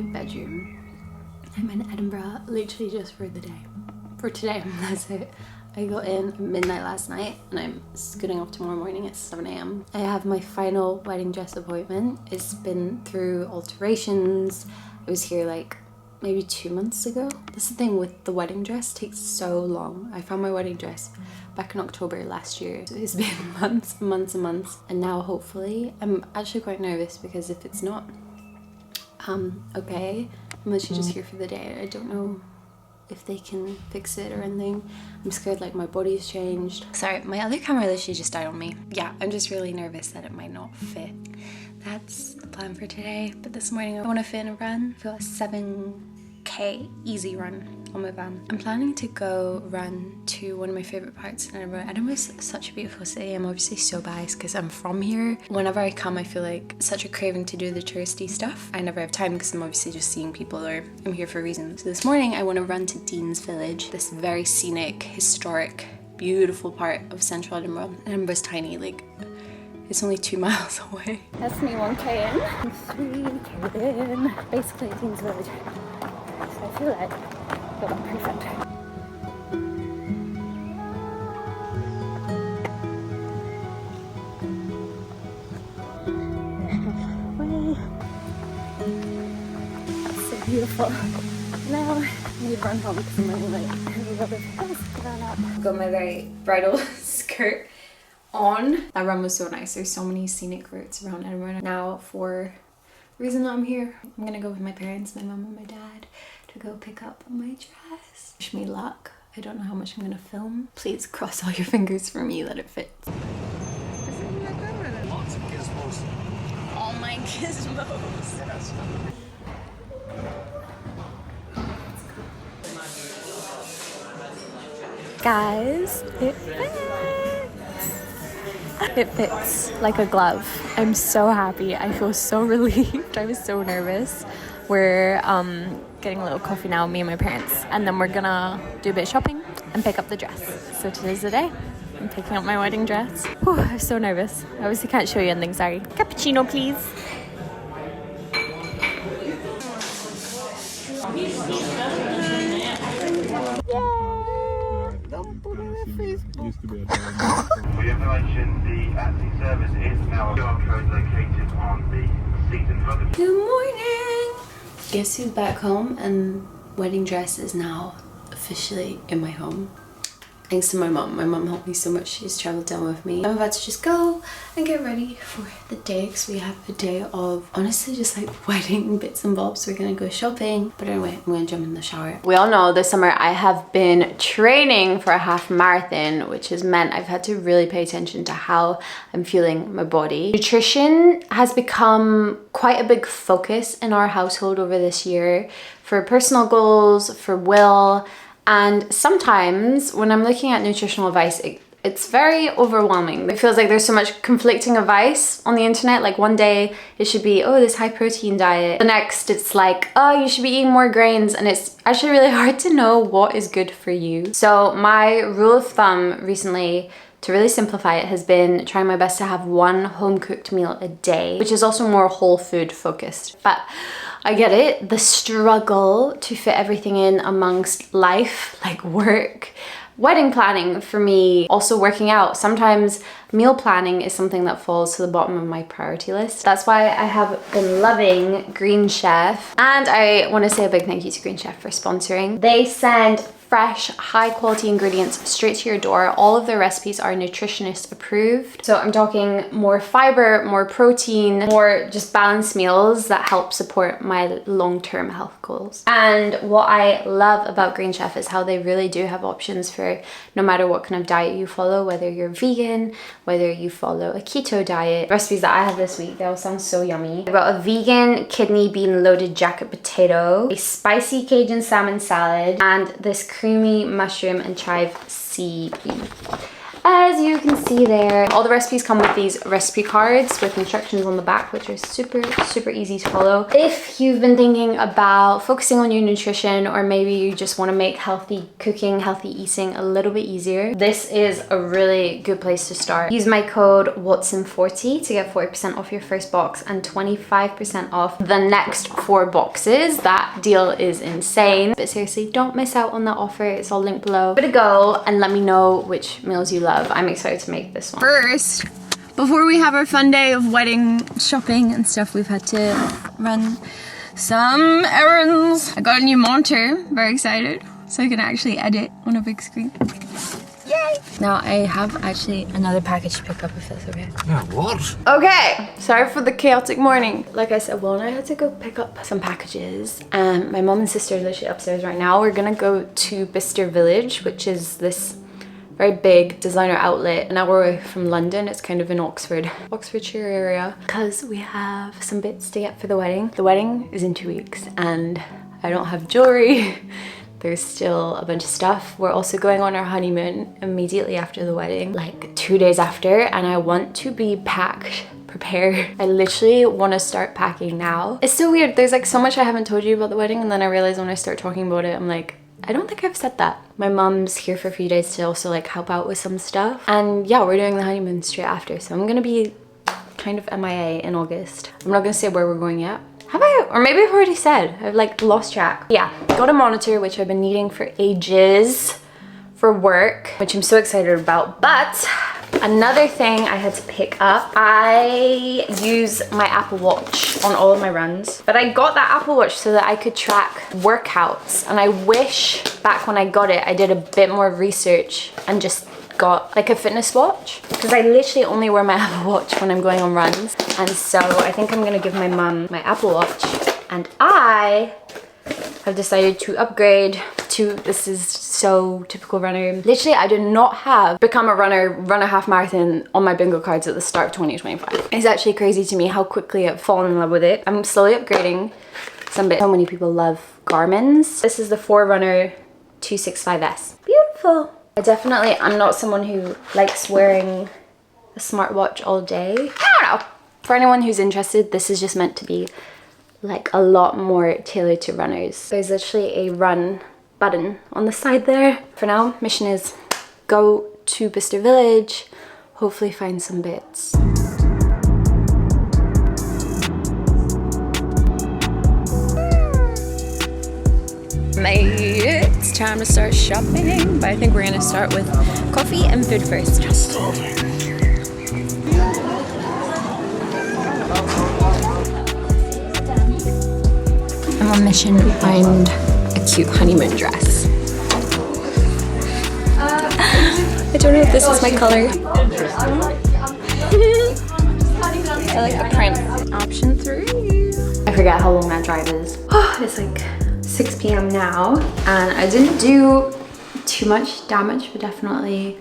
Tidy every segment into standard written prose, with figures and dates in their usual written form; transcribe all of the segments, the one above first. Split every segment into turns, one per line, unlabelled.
my bedroom. I'm in Edinburgh literally just for the day. For today, that's it. I got in at midnight last night and I'm scooting off tomorrow morning at 7 AM. I have my final wedding dress appointment. It's been through alterations. I was here like maybe 2 months ago. That's the thing with the wedding dress, it takes so long. I found my wedding dress back in October last year. So it's been months and months and months. And now hopefully, I'm actually quite nervous because if it's not okay, I'm literally just here for the day. I don't know if they can fix it or anything. I'm scared like my body's changed. Sorry, my other camera literally just died on me. Yeah, I'm just really nervous that it might not fit. That's the plan for today. But this morning I want to fit in a run for a 7k easy run on my van. I'm planning to go run to one of my favourite parts in Edinburgh. Edinburgh's such a beautiful city. I'm obviously so biased because I'm from here. Whenever I come I feel like such a craving to do the touristy stuff. I never have time because I'm obviously just seeing people, or I'm here for a reason. So this morning I want to run to Dean's Village, this very scenic, historic, beautiful part of central Edinburgh. Edinburgh's tiny, like it's only 2 miles away. That's me 1k in, 3k in, basically Dean's Village. So I feel like I got that perfect. That's so beautiful. Now I need to run home because I'm running late. I've got my very bridal skirt on. That run was so nice. There's so many scenic routes around Edinburgh. Now for the reason that I'm here, I'm gonna go with my parents, my mum and my dad, to go pick up my dress. Wish me luck. I don't know how much I'm gonna film. Please cross all your fingers for me that it fits.
Lots of gizmos.
All my gizmos.
Yes.
Guys, it fits. It fits like a glove. I'm so happy. I feel so relieved. I was so nervous. We're getting a little coffee now, me and my parents, and then we're gonna do a bit of shopping and pick up the dress. So today's the day. I'm picking up my wedding dress. Whew, I'm so nervous. I obviously can't show you anything, sorry. Cappuccino, please.
For your information, the acting service is now a QR code located on the seat in front of you.
Good morning! Guess who's back home, and wedding dress is now officially in my home. Thanks to my mum. My mum helped me so much. She's travelled down with me. I'm about to just go and get ready for the day because we have a day of honestly just like wedding bits and bobs. We're gonna go shopping. But anyway, I'm gonna jump in the shower. We all know this summer I have been training for a half marathon, which has meant I've had to really pay attention to how I'm feeling my body. Nutrition has become quite a big focus in our household over this year for personal goals, for Will. And sometimes when I'm looking at nutritional advice, it's very overwhelming. It feels like there's so much conflicting advice on the internet. Like one day it should be, oh, this high protein diet. The next it's like, oh, you should be eating more grains. And it's actually really hard to know what is good for you. So my rule of thumb recently, to really simplify it, has been trying my best to have one home cooked meal a day, which is also more whole food focused. But I get it, the struggle to fit everything in amongst life, like work, wedding planning for me, also working out. Sometimes meal planning is something that falls to the bottom of my priority list. That's why I have been loving Green Chef. And I want to say a big thank you to Green Chef for sponsoring. They send fresh, high quality ingredients straight to your door. All of their recipes are nutritionist approved. So I'm talking more fiber, more protein, more just balanced meals that help support my long-term health goals. And what I love about Green Chef is how they really do have options for no matter what kind of diet you follow, whether you're vegan, whether you follow a keto diet. The recipes that I have this week, they all sound so yummy. I've got a vegan kidney bean loaded jacket potato, a spicy Cajun salmon salad, and this creamy mushroom and chive sea bean. as you can see there, all the recipes come with these recipe cards with instructions on the back, which are super easy to follow. If you've been thinking about focusing on your nutrition, or maybe you just want to make healthy cooking, healthy eating a little bit easier, this is a really good place to start. Use my code Watson40 to get 40% off your first box and 25% off the next 4 boxes. That deal is insane. But seriously, don't miss out on that offer. It's all linked below. Give it a go and let me know which meals you love. I'm excited to make this one. First, before we have our fun day of wedding shopping and stuff, we've had to run some errands. I got a new monitor, very excited, so I can actually edit on a big screen. Yay! Now I have actually another package to pick up, if that's okay.
Yeah, what?
Okay, sorry for the chaotic morning. Like I said, Will and I had to go pick up some packages, and my mom and sister are literally upstairs right now. We're gonna go to Bister Village, which is this very big designer outlet, an hour away from London. It's kind of in Oxfordshire area, because we have some bits to get for the wedding. The wedding is in 2 weeks and I don't have jewelry. There's still a bunch of stuff. We're also going on our honeymoon immediately after the wedding, like 2 days after, and I want to be packed, prepared. I literally want to start packing now. It's so weird. There's like so much I haven't told you about the wedding, and then I realize when I start talking about it, I'm like, I don't think I've said that. My mom's here for a few days to also like help out with some stuff. And yeah, we're doing the honeymoon straight after. So I'm gonna be kind of MIA in August. I'm not gonna say where we're going yet. Have I? Or maybe I've already said. I've like lost track. Yeah, got a monitor, which I've been needing for ages for work, which I'm so excited about. But another thing I had to pick up, I use my Apple Watch on all of my runs, but I got that Apple Watch so that I could track workouts, and I wish back when I got it I did a bit more research and just got like a fitness watch, because I literally only wear my Apple Watch when I'm going on runs. And so I think I'm gonna give my mum my Apple Watch, and I have decided to upgrade to, this is so typical runner, literally I did not have become a runner, run a half marathon on my bingo cards at the start of 2025. It's actually crazy to me how quickly I've fallen in love with it. I'm slowly upgrading some bits. So many people love Garmin's. This is the Forerunner 265S. Beautiful. I'm not someone who likes wearing a smartwatch all day. I don't know. For anyone who's interested, this is just meant to be like a lot more tailored to runners. There's actually a run button on the side there. For now, mission is go to Bister Village, hopefully find some bits. It's time to start shopping, but I think we're gonna start with coffee and food first. I'm on a mission to find a cute honeymoon dress. I don't know if this is my color. I like the print. Option 3. I forget how long that drive is. It's like 6 p.m. now, and I didn't do too much damage, but definitely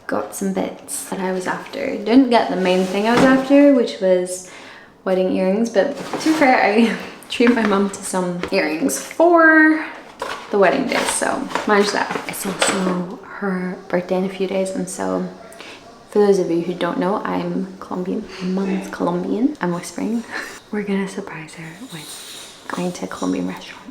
got some bits that I was after. Didn't get the main thing I was after, which was wedding earrings, but to be fair, I treated my mum to some earrings for the wedding day, so managed that. It's also her birthday in a few days, and so for those of you who don't know, I'm Colombian. My mum's Colombian. I'm whispering. We're gonna surprise her with going to a Colombian restaurant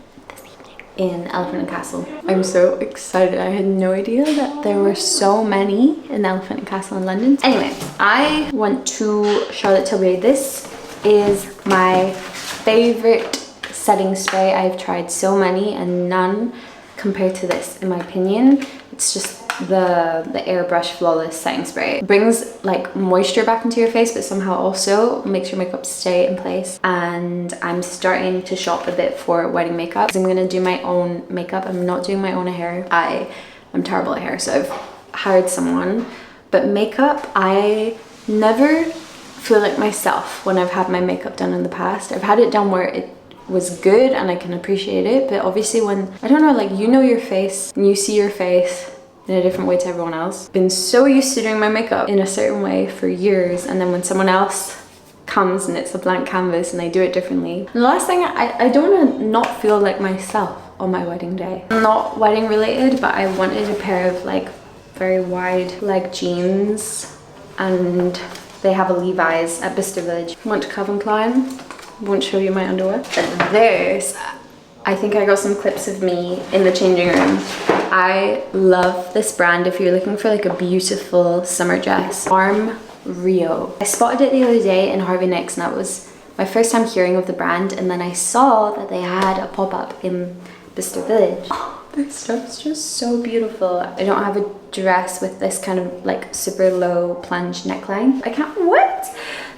in Elephant and Castle. I'm so excited. I had no idea that there were so many in Elephant and Castle in London. Anyway, I went to Charlotte Tilbury. This is my favorite setting spray. I've tried so many and none compared to this, in my opinion. It's just the airbrush flawless setting spray. It brings like moisture back into your face, but somehow also makes your makeup stay in place. And I'm starting to shop a bit for wedding makeup. I'm gonna do my own makeup. I'm not doing my own hair. I'm terrible at hair, so I've hired someone. But makeup, I never feel like myself when I've had my makeup done in the past. I've had it done where it was good and I can appreciate it, but obviously when, I don't know, like you know your face and you see your face in a different way to everyone else. Been so used to doing my makeup in a certain way for years, and then when someone else comes and it's a blank canvas and they do it differently. And the last thing, I don't want to not feel like myself on my wedding day. Not wedding related, but I wanted a pair of like very wide leg jeans, and they have a Levi's at Bister Village. Went to Calvin Klein, won't show you my underwear. But this, I think I got some clips of me in the changing room. I love this brand if you're looking for like a beautiful summer dress. Arm Rio. I spotted it the other day in Harvey Nicks, and that was my first time hearing of the brand, and then I saw that they had a pop-up in Bister Village. Oh, this stuff's just so beautiful. I don't have a dress with this kind of like super low plunge neckline. I can't wait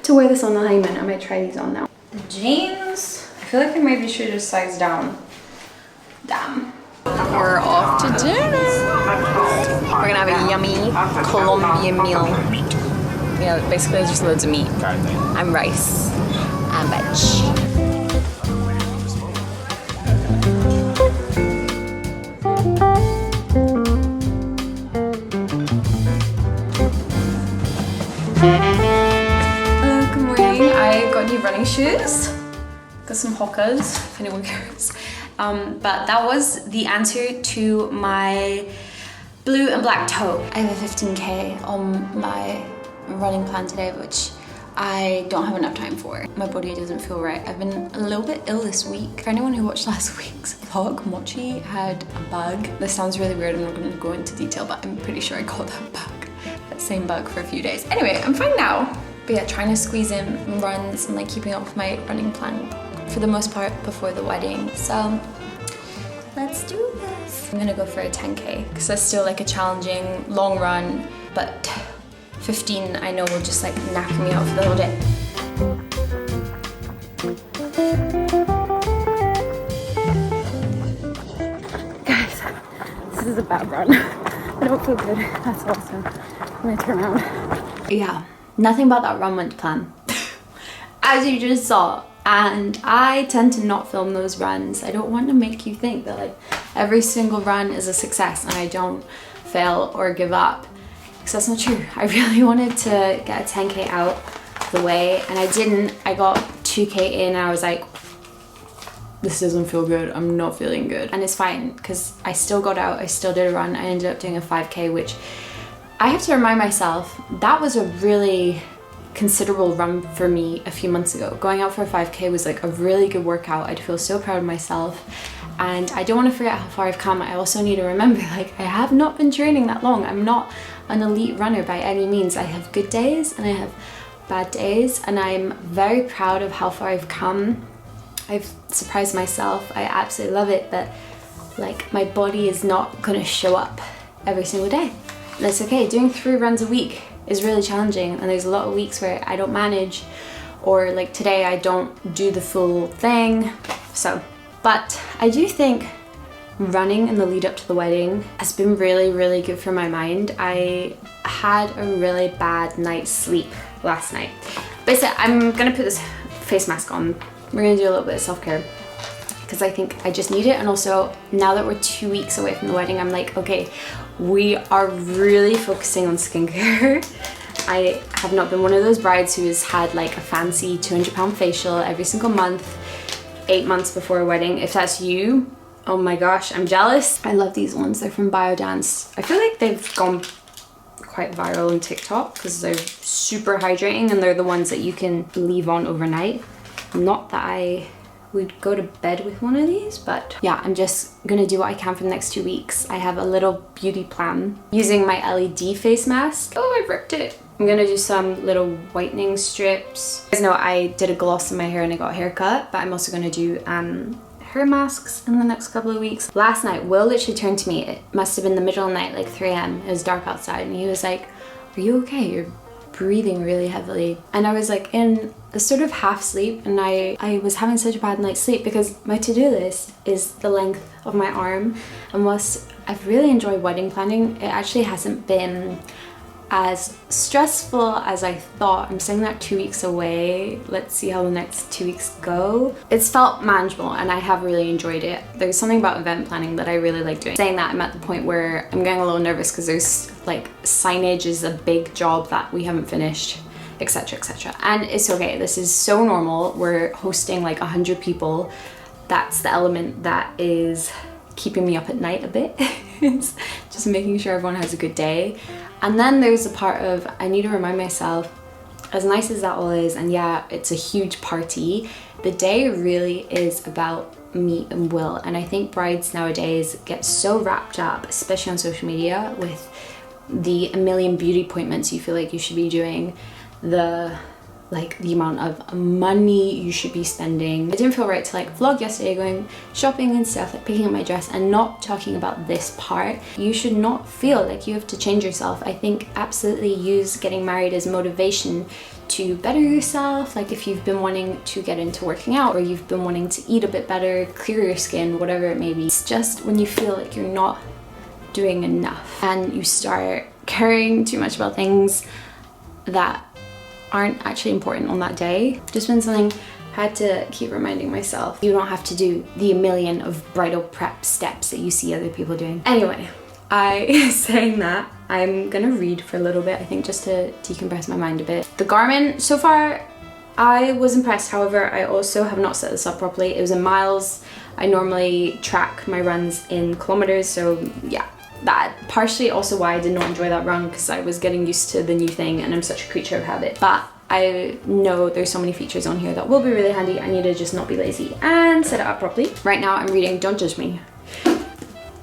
to wear this on the hymen. I might try these on now. The jeans, I feel like I maybe should have sized down. Damn. We're off to dinner. We're gonna have a yummy Colombian meal. Yeah, basically just loads of meat and rice and veg. Hello, good morning. I got new running shoes. Got some Hokas, if anyone cares. But that was the answer to my blue and black toe. I have a 15K on my running plan today, which I don't have enough time for. My body doesn't feel right. I've been a little bit ill this week. For anyone who watched last week's vlog, Mochi had a bug. This sounds really weird, I'm not going to go into detail, but I'm pretty sure I caught that same bug for a few days. Anyway, I'm fine now. But yeah, trying to squeeze in runs and like keeping up with my running plan for the most part before the wedding. So let's do this. I'm gonna go for a 10K because that's still like a challenging long run, but 15 I know will just like knock me out for the whole day. Guys, this is a bad run. I don't feel good. That's awesome. I'm gonna turn around. Yeah, nothing about that run went to plan. As you just saw. And I tend to not film those runs. I don't want to make you think that like every single run is a success and I don't fail or give up. Because that's not true. I really wanted to get a 10K out of the way and I didn't. I got 2K in and I was like, this doesn't feel good. I'm not feeling good. And it's fine because I still got out. I still did a run. I ended up doing a 5K, which I have to remind myself, that was a really considerable run for me a few months ago. Going out for a 5K was like a really good workout. I'd feel so proud of myself and I don't want to forget how far I've come. I also need to remember like I have not been training that long. I'm not an elite runner by any means. I have good days and I have bad days and I'm very proud of how far I've come. I've surprised myself. I absolutely love it that like my body is not gonna show up every single day. And it's okay. Doing 3 runs a week is really challenging and there's a lot of weeks where I don't manage or like today I don't do the full thing. So, but I do think running in the lead up to the wedding has been really, really good for my mind. I had a really bad night's sleep last night. Basically, I'm gonna put this face mask on. We're gonna do a little bit of self-care because I think I just need it. And also now that we're 2 weeks away from the wedding, I'm like, okay, we are really focusing on skincare. I have not been one of those brides who has had like a fancy £200 facial every single month, 8 months before a wedding. If that's you, oh my gosh, I'm jealous. I love these ones, they're from Biodance. I feel like they've gone quite viral on TikTok because they're super hydrating and they're the ones that you can leave on overnight. Not that I would go to bed with one of these, but yeah, I'm just gonna do what I can for the next 2 weeks. I have a little beauty plan using my LED face mask. Oh, I ripped it. I'm gonna do some little whitening strips. You guys know I did a gloss in my hair and I got a haircut, but I'm also gonna do hair masks in the next couple of weeks. Last night, Will literally turned to me. It must have been the middle of the night, like 3 a.m. It was dark outside and he was like, are you okay? You're breathing really heavily. And I was like in a sort of half sleep and I was having such a bad night's sleep because my to-do list is the length of my arm, and whilst I've really enjoyed wedding planning, it actually hasn't been as stressful as I thought. I'm saying that 2 weeks away. Let's see how the next 2 weeks go. It's felt manageable and I have really enjoyed it. There's something about event planning that I really like doing. Saying that, I'm at the point where I'm getting a little nervous because there's like signage is a big job that we haven't finished, etc, etc. And it's okay, this is so normal. We're hosting like 100 people. That's the element that is keeping me up at night a bit. It's just making sure everyone has a good day. And then there's a part of, I need to remind myself, as nice as that all is, and yeah, it's a huge party, the day really is about me and Will. And I think brides nowadays get so wrapped up, especially on social media, with the a million beauty appointments you feel like you should be doing, the amount of money you should be spending. I didn't feel right to like vlog yesterday going shopping and stuff, like picking up my dress and not talking about this part. You should not feel like you have to change yourself. I think absolutely use getting married as motivation to better yourself. Like if you've been wanting to get into working out, or you've been wanting to eat a bit better, clear your skin, whatever it may be. It's just when you feel like you're not doing enough and you start caring too much about things that aren't actually important on that day. Just been something I had to keep reminding myself. You don't have to do the million of bridal prep steps that you see other people doing. Anyway, saying that, I'm gonna read for a little bit, I think, just to decompress my mind a bit. The garment, so far, I was impressed. However, I also have not set this up properly. It was in miles. I normally track my runs in kilometers, so yeah. That partially also why I did not enjoy that run, because I was getting used to the new thing and I'm such a creature of habit. But I know there's so many features on here that will be really handy. I need to just not be lazy and set it up properly. Right now I'm reading Don't Judge Me.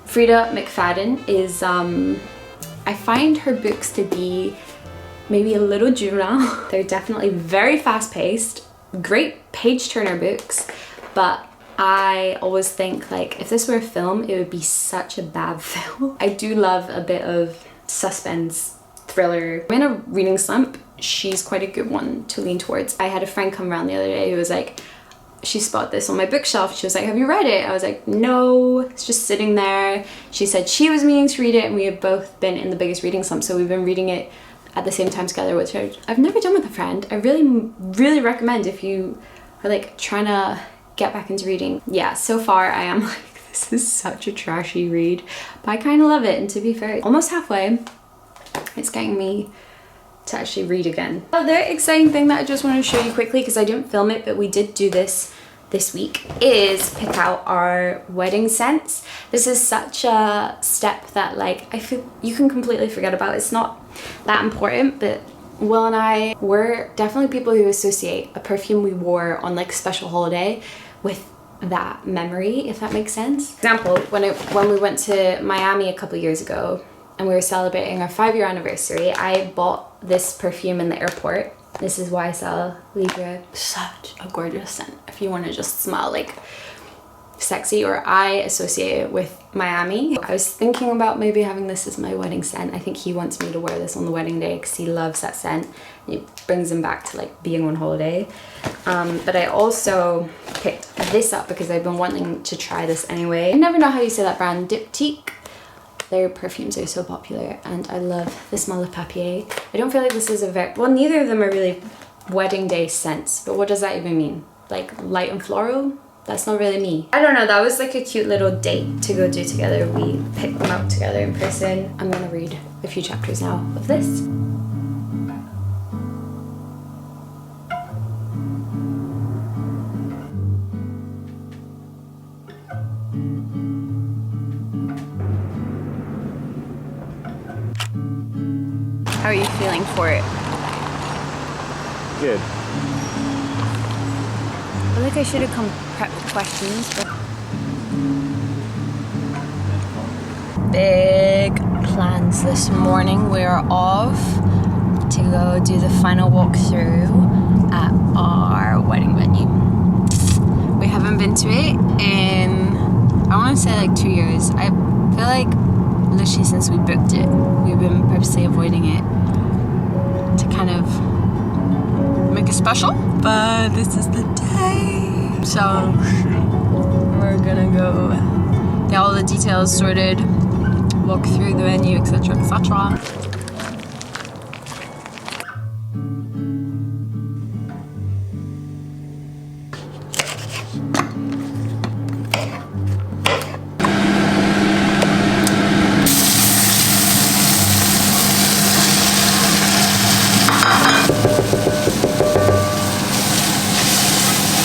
Frida McFadden is, I find her books to be maybe a little juvenile. They're definitely very fast paced, great page turner books, but I always think like if this were a film, it would be such a bad film. I do love a bit of suspense, thriller. I'm in a reading slump. She's quite a good one to lean towards. I had a friend come around the other day who was like, she spotted this on my bookshelf. She was like, have you read it? I was like, no, it's just sitting there. She said she was meaning to read it, and we have both been in the biggest reading slump, so we've been reading it at the same time together, which I've never done with a friend. I really recommend if you are like trying to get back into reading. Yeah, so far I am like, this is such a trashy read, but I kind of love it, and to be fair, almost halfway, it's getting me to actually read again. Another exciting thing that I just want to show you quickly, because I didn't film it, but we did do this week, is pick out our wedding scents. This is such a step that like I feel you can completely forget about. It's not that important, but Will and I were definitely people who associate a perfume we wore on like a special holiday with that memory, if that makes sense. For example, when we went to Miami a couple years ago and we were celebrating our 5-year anniversary, I bought this perfume in the airport. This is YSL Libre. Such a gorgeous scent if you want to just smell like sexy, or I associate it with Miami. I was thinking about maybe having this as my wedding scent. I think he wants me to wear this on the wedding day because he loves that scent. It brings him back to like being on holiday. But I also picked this up because I've been wanting to try this anyway. I never know how you say that brand, Diptyque. Their perfumes are so popular and I love the smell of papier. I don't feel like this is a very, well, neither of them are really wedding day scents, but what does that even mean? Like light and floral? That's not really me. I don't know, that was like a cute little date to go do together. We picked them out together in person. I'm gonna read a few chapters now of this. How are you feeling for it?
Good.
I feel like I should have come prepped with questions, but... Big plans this morning. We are off to go do the final walkthrough at our wedding venue. We haven't been to it in, I want to say like 2 years. I feel like literally since we booked it, we've been purposely avoiding it to kind of make it special, but this is the day. So we're gonna go get all the details sorted, walk through the venue, etc, etc.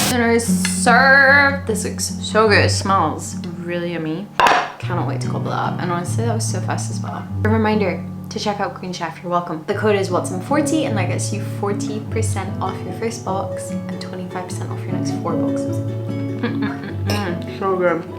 Dinner is served. This looks so good. It smells really yummy. Cannot wait to gobble it up. And honestly, that was so fast as well. A reminder to check out Queen Chef, you're welcome. The code is Watson40 and that gets you 40% off your first box and 25% off your next 4 boxes. So good.